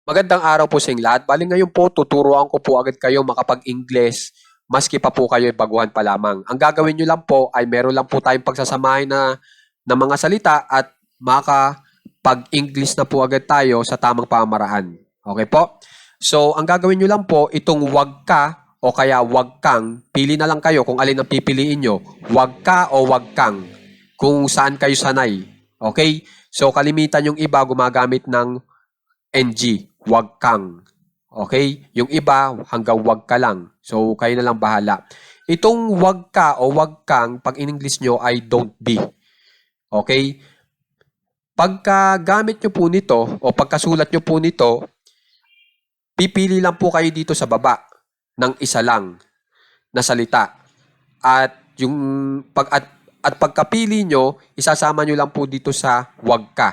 Magandang araw po sa inyong lahat. Bali ngayon po, tuturuan ko po agad kayo makapag-Ingles maski pa po kayo baguhan pa lamang. Ang gagawin nyo lang po ay meron lang po tayong pagsasamahin na mga salita at makapag-English na po agad tayo sa tamang pamamaraan. Okay po? So, ang gagawin nyo lang po, itong wag ka o kaya wag kang, pili na lang kayo kung alin ang pipiliin nyo. Wag ka o wag kang, kung saan kayo sanay. Okay? So, kalimitan yung iba gumagamit ng NG, wag kang. Okay? Yung iba, hanggang wag ka lang. So, kayo na lang bahala. Itong wag ka o wag kang, pag in English nyo ay don't be. Okay? Pagka gamit nyo po nito o pagkasulat nyo po nito, pipili lang po kayo dito sa baba ng isa lang na salita. At yung pagkapili nyo, isasama nyo lang po dito sa wag ka.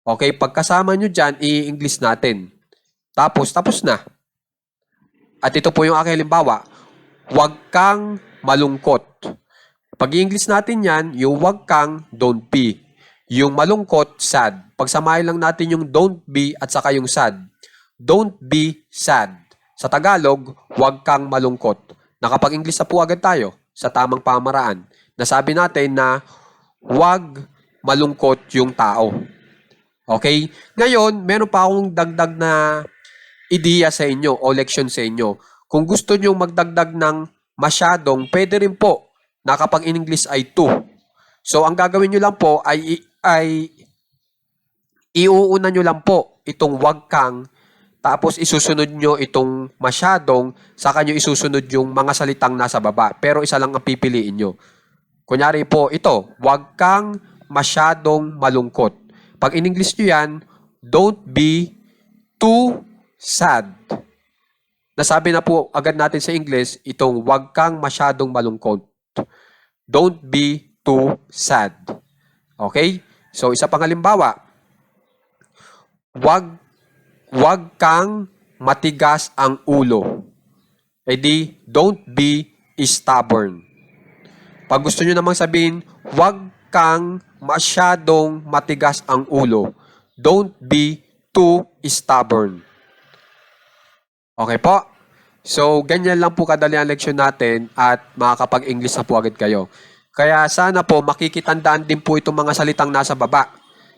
Okay, pagkasama nyo dyan, i-English natin. Tapos na. At ito po yung aking halimbawa. Huwag kang malungkot. Pag i-English natin yan, yung huwag kang, don't be. Yung malungkot, sad. Pagsamahin lang natin yung don't be at saka yung sad. Don't be sad. Sa Tagalog, huwag kang malungkot. Nakapag-English na po agad tayo sa tamang pamaraan. Nasabi natin na huwag malungkot yung tao. Okay? Ngayon, meron pa akong dagdag na ideya sa inyo o leksyon sa inyo. Kung gusto nyo magdagdag ng masyadong, pwede rin po na kapag in English ay to. So, ang gagawin nyo lang po ay iuuna nyo lang po itong wag kang, tapos isusunod nyo itong masyadong, saka nyo isusunod yung mga salitang nasa baba. Pero isa lang ang pipiliin nyo. Kunyari po, ito, wag kang masyadong malungkot. Pag in English nyo yan, don't be too sad. Nasabi na po agad natin sa English, itong wag kang masyadong malungkot. Don't be too sad. Okay? So, isa pang halimbawa, wag kang matigas ang ulo. E di, don't be stubborn. Pag gusto nyo namang sabihin, wag kang masyadong matigas ang ulo. Don't be too stubborn. Okay po? So, ganyan lang po kadali ang leksyon natin at makakapag-English na po agad kayo. Kaya sana po makikitandaan din po itong mga salitang nasa baba.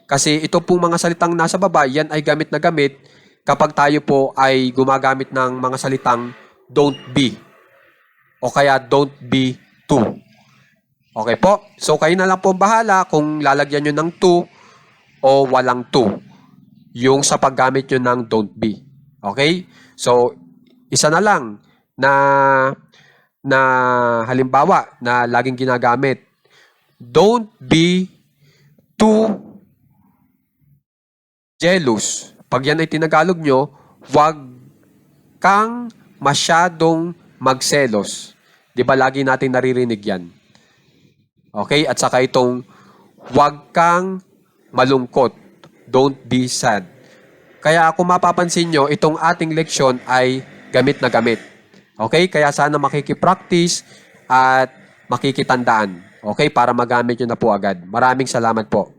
Kasi ito pong mga salitang nasa baba, yan ay gamit na gamit kapag tayo po ay gumagamit ng mga salitang don't be o kaya don't be too. Okay po? So, kayo na lang po bahala kung lalagyan nyo ng to o walang to. Yung sa paggamit nyo ng don't be. Okay? So, isa na lang na halimbawa na laging ginagamit. Don't be too jealous. Pag yan ay tinagalog nyo, wag kang masyadong magselos. Di ba lagi natin naririnig yan? Okay? At saka itong wag kang malungkot. Don't be sad. Kaya kung mapapansin nyo, itong ating leksyon ay gamit na gamit. Okay? Kaya sana makikipractice at makikitandaan. Okay? Para magamit nyo na po agad. Maraming salamat po.